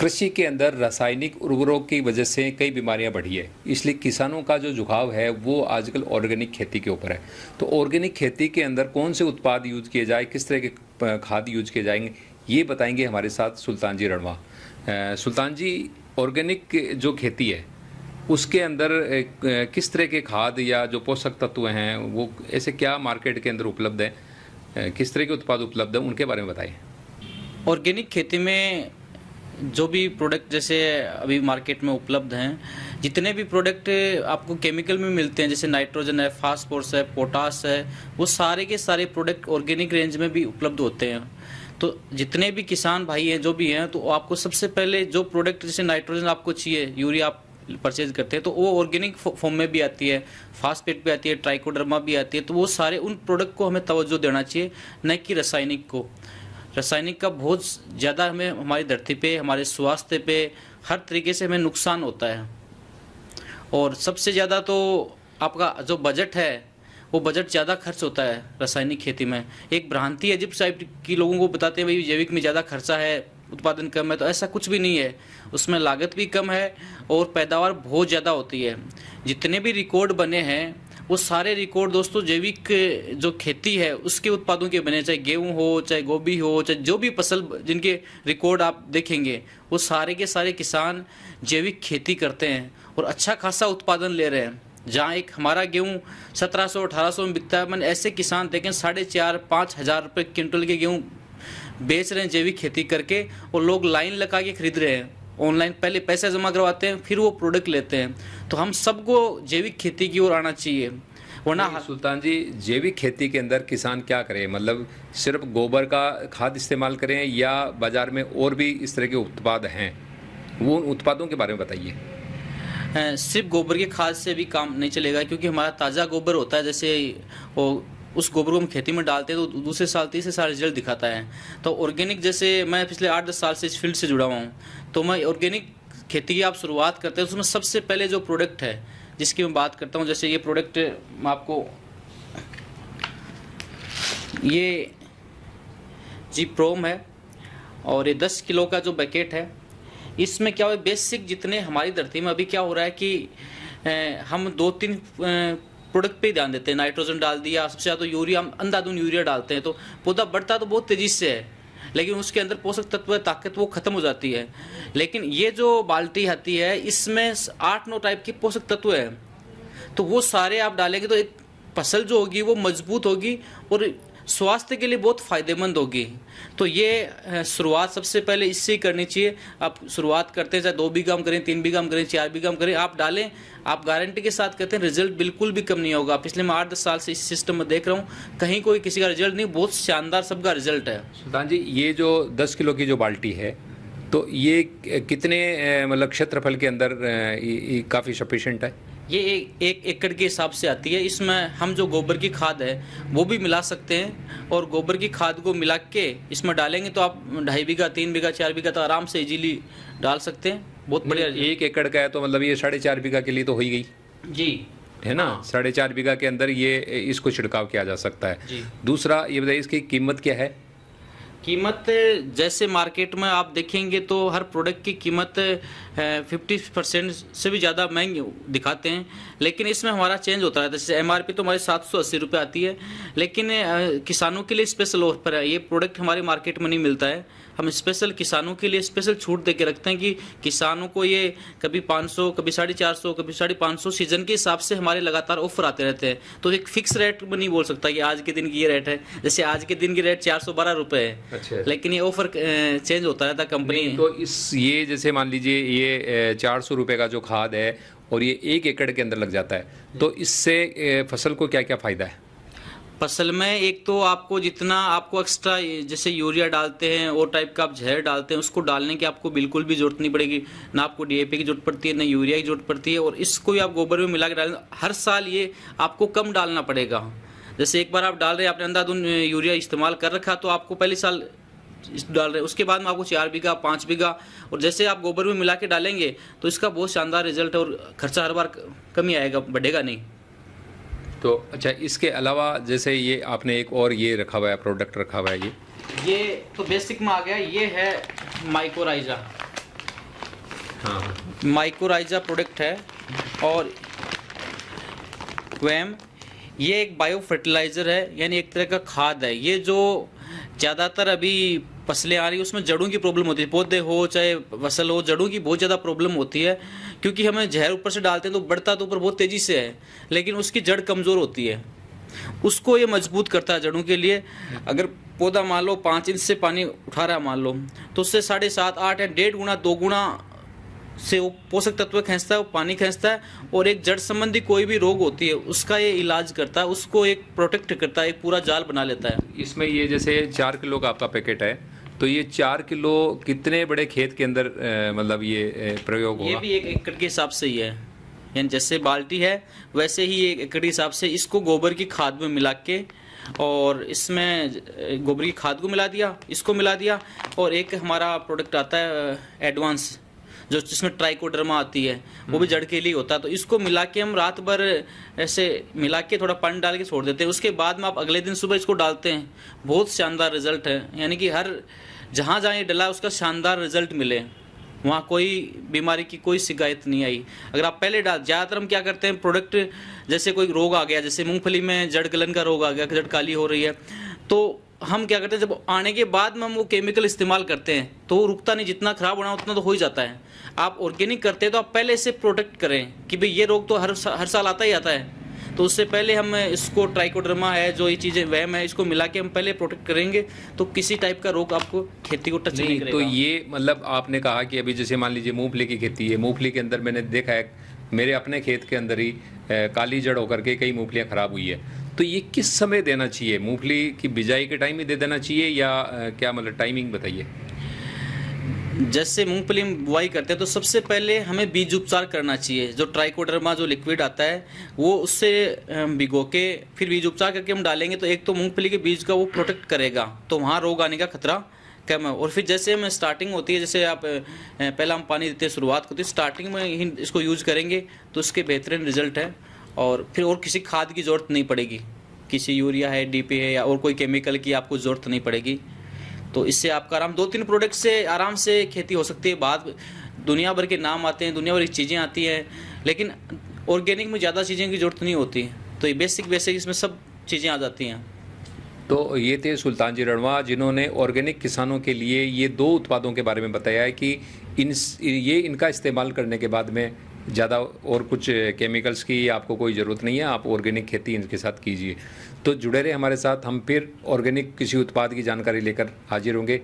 कृषि के अंदर रासायनिक उर्वरकों की वजह से कई बीमारियां बढ़ी है, इसलिए किसानों का जो झुकाव है वो आजकल ऑर्गेनिक खेती के ऊपर है। तो ऑर्गेनिक खेती के अंदर कौन से उत्पाद यूज किए जाए, किस तरह के खाद यूज किए जाएंगे, ये बताएंगे हमारे साथ सुल्तान जी रणवा। सुल्तान जी, ऑर्गेनिक जो खेती है उसके अंदर किस तरह के खाद या जो पोषक तत्व हैं वो ऐसे क्या मार्केट के अंदर उपलब्ध है, किस तरह के उत्पाद उपलब्ध हैं, उनके बारे में बताइए। ऑर्गेनिक खेती में जो भी प्रोडक्ट जैसे अभी मार्केट में उपलब्ध हैं, जितने भी प्रोडक्ट आपको केमिकल में मिलते हैं, जैसे नाइट्रोजन है, फास्फोरस है, पोटास है, वो सारे के सारे प्रोडक्ट ऑर्गेनिक रेंज में भी उपलब्ध होते हैं। तो जितने भी किसान भाई हैं जो भी हैं, तो आपको सबसे पहले जो प्रोडक्ट जैसे नाइट्रोजन आपको चाहिए, यूरिया आप परचेज करते हैं, तो वो ऑर्गेनिक फॉर्म में भी आती है, फास्फेट भी आती है, ट्राइकोडर्मा भी आती है। तो वो सारे उन प्रोडक्ट को हमें तवज्जो देना चाहिए, न कि रासायनिक को। रासायनिक का बहुत ज़्यादा हमें हमारी धरती पे, हमारे स्वास्थ्य पे, हर तरीके से हमें नुकसान होता है। और सबसे ज़्यादा तो आपका जो बजट है वो बजट ज़्यादा खर्च होता है रासायनिक खेती में। एक भ्रांति है, जिस टाइप की लोगों को बताते हैं भाई जैविक में ज़्यादा खर्चा है, उत्पादन कम है, तो ऐसा कुछ भी नहीं है। उसमें लागत भी कम है और पैदावार बहुत ज़्यादा होती है। जितने भी रिकॉर्ड बने हैं वो सारे रिकॉर्ड दोस्तों जैविक जो खेती है उसके उत्पादों के बने, चाहे गेहूं हो, चाहे गोभी हो, चाहे जो भी फसल जिनके रिकॉर्ड आप देखेंगे वो सारे के सारे किसान जैविक खेती करते हैं और अच्छा खासा उत्पादन ले रहे हैं। जहाँ एक हमारा गेहूं 1700-1800 में बिकता है, मैंने ऐसे किसान देखें 4,500-5 हज़ार रुपये क्विंटल के गेहूँ बेच रहे हैं जैविक खेती करके, और लोग लाइन लगा के खरीद रहे हैं। ऑनलाइन पहले पैसे जमा करवाते हैं, फिर वो प्रोडक्ट लेते हैं। तो हम सबको जैविक खेती की ओर आना चाहिए, वरना। सुल्तान जी, जैविक खेती के अंदर किसान क्या करें, मतलब सिर्फ गोबर का खाद इस्तेमाल करें या बाजार में और भी इस तरह के उत्पाद हैं, वो उन उत्पादों के बारे में बताइए। सिर्फ गोबर के खाद से भी काम नहीं चलेगा, क्योंकि हमारा ताज़ा गोबर होता है, जैसे वो उस गोबर को हम खेती में डालते हैं तो दूसरे साल तीसरे साल रिजल्ट दिखाता है। तो ऑर्गेनिक, जैसे मैं पिछले 8-10 साल से इस फील्ड से जुड़ा हुआ हूँ, तो मैं ऑर्गेनिक खेती की आप शुरुआत करते हैं, उसमें सबसे पहले जो प्रोडक्ट है जिसकी मैं बात करता हूँ, जैसे ये प्रोडक्ट मैं आपको, ये जी प्रोम है और ये 10 किलो का जो पैकेट है, इसमें क्या हो, बेसिक जितने हमारी धरती में अभी क्या हो रहा है कि हम 2-3 प्रोडक्ट पे ही ध्यान देते हैं। नाइट्रोजन डाल दिया, सबसे ज़्यादा तो यूरिया, हम अंधाधुंध यूरिया डालते हैं, तो पौधा बढ़ता तो बहुत तेज़ी से है, लेकिन उसके अंदर पोषक तत्व ताकत वो खत्म हो जाती है। लेकिन ये जो बाल्टी आती है इसमें 8-9 टाइप के पोषक तत्व है, तो वो सारे आप डालेंगे तो एक फसल जो होगी वो मजबूत होगी और स्वास्थ्य के लिए बहुत फायदेमंद होगी। तो ये शुरुआत सबसे पहले इससे ही करनी चाहिए। आप शुरुआत करते हैं, चाहे 2 बीघा में करें, 3 बीघा में करें, 4 बीघा में करें, आप डालें, आप गारंटी के साथ कहते हैं रिजल्ट बिल्कुल भी कम नहीं होगा। पिछले मैं 8-10 साल से इस सिस्टम में देख रहा हूँ, कहीं कोई किसी का रिजल्ट नहीं, बहुत शानदार सबका रिजल्ट है। सुल्तान जी, ये जो 10 किलो की जो बाल्टी है, तो ये कितने मतलब क्षेत्रफल के अंदर काफ़ी सफिशिएंट है? ये 1 एकड़ के हिसाब से आती है। इसमें हम जो गोबर की खाद है वो भी मिला सकते हैं, और गोबर की खाद को मिला के इसमें डालेंगे तो आप 2.5 बीघा, 3 बीघा, 4 बीघा तो आराम से इजीली डाल सकते हैं। बहुत बढ़िया। 1 एकड़ का है तो मतलब ये 4.5 बीघा के लिए तो हो ही गई जी, है ना। 4.5 बीघा के अंदर ये इसको छिड़काव किया जा सकता है जी। दूसरा ये बताइए, इसकी कीमत क्या है? कीमत जैसे मार्केट में आप देखेंगे तो हर प्रोडक्ट की कीमत 50% से भी ज़्यादा महंगी दिखाते हैं, लेकिन इसमें हमारा चेंज होता है। जैसे MRP तो हमारी 780 रुपये आती है, लेकिन किसानों के लिए स्पेशल ऑफर है। ये प्रोडक्ट हमारे मार्केट में नहीं मिलता है, हम स्पेशल किसानों के लिए स्पेशल छूट दे के रखते हैं कि किसानों को ये कभी 500, कभी 450, कभी 550 सीजन के हिसाब से हमारे लगातार ऑफर आते रहते हैं। तो एक फिक्स रेट में नहीं बोल सकता कि आज के दिन की ये रेट है। जैसे आज के दिन की रेट 412 रुपये है। अच्छा। लेकिन ये ऑफर चेंज होता रहता कंपनी। तो ये जैसे मान लीजिए ये 400 रुपये का जो खाद है और ये 1 एकड़ के अंदर लग जाता है, तो इससे फसल को क्या क्या फ़ायदा है? फसल में एक तो आपको जितना आपको एक्स्ट्रा जैसे यूरिया डालते हैं और टाइप का आप जहर डालते हैं, उसको डालने की आपको बिल्कुल भी जरूरत नहीं पड़ेगी। ना आपको DAP की जरूरत पड़ती है, ना यूरिया की जरूरत पड़ती है, और इसको भी आप गोबर में मिला के डालें। हर साल ये आपको कम डालना पड़ेगा। जैसे एक बार आप डाल रहे हैं, आपने अंधाधुंध यूरिया इस्तेमाल कर रखा, तो आपको पहले साल डाल रहे हैं, उसके बाद में आपको 4 बीघा, 5 बीघा, और जैसे आप गोबर में मिला के डालेंगे तो इसका बहुत शानदार रिजल्ट है और खर्चा हर बार कम ही आएगा, बढ़ेगा नहीं। तो अच्छा, इसके अलावा जैसे ये आपने एक और ये रखा हुआ है, प्रोडक्ट रखा हुआ है, ये तो बेसिक में आ गया। ये है माइकोराइजा। हाँ, माइकोराइजा प्रोडक्ट है और वैम, ये एक बायो फर्टिलाइज़र है, यानी एक तरह का खाद है। ये जो ज़्यादातर अभी फसलें आ रही है उसमें जड़ों की प्रॉब्लम होती है, पौधे हो चाहे फसल हो, जड़ों की बहुत ज़्यादा प्रॉब्लम होती है, क्योंकि हमें जहर ऊपर से डालते हैं तो बढ़ता तो ऊपर बहुत तेज़ी से है, लेकिन उसकी जड़ कमज़ोर होती है। उसको ये मजबूत करता है जड़ों के लिए। अगर पौधा मान लो 5 इंच से पानी उठा रहा है मान लो, तो उससे 7.5 8 या 1.5 गुना 2 गुना से वो पोषक तत्व खींचता है, वो पानी खींचता है, और एक जड़ संबंधी कोई भी रोग होती है उसका ये इलाज करता है, उसको एक प्रोटेक्ट करता है, एक पूरा जाल बना लेता है। इसमें ये जैसे 4 किलो का आपका पैकेट है, तो ये 4 किलो कितने बड़े खेत के अंदर मतलब ये प्रयोग ये होगा? भी 1 एकड़ के हिसाब से ही है, यानी जैसे बाल्टी है वैसे ही 1 एकड़ के हिसाब से इसको गोबर की खाद में मिला के, और इसमें गोबर की खाद को मिला दिया, इसको मिला दिया, और एक हमारा प्रोडक्ट आता है एडवांस, जो जिसमें ट्राइकोडर्मा आती है, वो भी जड़ के लिए होता है। तो इसको मिला के हम रात भर ऐसे मिला के थोड़ा पानी डाल के छोड़ देते हैं, उसके बाद में आप अगले दिन सुबह इसको डालते हैं, बहुत शानदार रिजल्ट है। यानी कि हर जहाँ जहाँ ये डला उसका शानदार रिजल्ट मिले, वहाँ कोई बीमारी की कोई शिकायत नहीं आई। अगर आप पहले डाल, ज़्यादातर हम क्या करते हैं प्रोडक्ट, जैसे कोई रोग आ गया, जैसे मूंगफली में जड़ गलन का रोग आ गया, जड़ काली हो रही है, तो हम क्या करते हैं जब आने के बाद में हम वो केमिकल इस्तेमाल करते हैं तो वो रुकता नहीं, जितना खराब होना उतना तो हो ही जाता है। आप ऑर्गेनिक करते हैं तो आप पहले से प्रोटेक्ट करें कि भाई ये रोग तो हर साल आता ही आता है, तो उससे पहले हम इसको ट्राइकोडर्मा है, जो ये चीज़ें वैम है, इसको मिला के हम पहले प्रोटेक्ट करेंगे, तो किसी टाइप का रोग आपको खेती को टच नहीं करेगा। तो ये मतलब आपने कहा कि अभी जैसे मान लीजिए मूंगफली की खेती है, मूंगफली के अंदर मैंने देखा है मेरे अपने खेत के अंदर ही काली जड़ होकर के कई मूंगफलियाँ खराब हुई है, तो ये किस समय देना चाहिए? मूंगफली की बिजाई के टाइम ही दे देना चाहिए या क्या मतलब टाइमिंग बताइए? जैसे मूंगफली में बुआई करते हैं तो सबसे पहले हमें बीज उपचार करना चाहिए। जो ट्राइकोडर्मा जो लिक्विड आता है वो उससे भिगो के फिर बीज उपचार करके हम डालेंगे, तो एक तो मूंगफली के बीज का वो प्रोटेक्ट करेगा, तो वहाँ रोग आने का खतरा कम है। और फिर जैसे हमें स्टार्टिंग होती है, जैसे आप पहला हम पानी देते हैं, शुरुआत होती है, स्टार्टिंग में ही इसको यूज़ करेंगे तो उसके बेहतरीन रिजल्ट है, और फिर और किसी खाद की ज़रूरत नहीं पड़ेगी, किसी यूरिया है, DP है, या और कोई केमिकल की आपको ज़रूरत नहीं पड़ेगी। तो इससे आपका आराम 2-3 प्रोडक्ट से आराम से खेती हो सकती है। बाद दुनिया भर के नाम आते हैं, दुनिया भर की चीज़ें आती हैं, लेकिन ऑर्गेनिक में ज़्यादा चीज़ें की ज़रूरत नहीं होती, तो ये बेसिक इसमें सब चीज़ें आ जाती हैं। तो ये थे सुल्तान जी रणवा, जिन्होंने ऑर्गेनिक किसानों के लिए ये 2 उत्पादों के बारे में बताया है कि इनका इस्तेमाल करने के बाद में ज़्यादा और कुछ केमिकल्स की आपको कोई ज़रूरत नहीं है, आप ऑर्गेनिक खेती इनके साथ कीजिए। तो जुड़े रहे हमारे साथ, हम फिर ऑर्गेनिक किसी उत्पाद की जानकारी लेकर हाजिर होंगे।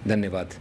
धन्यवाद।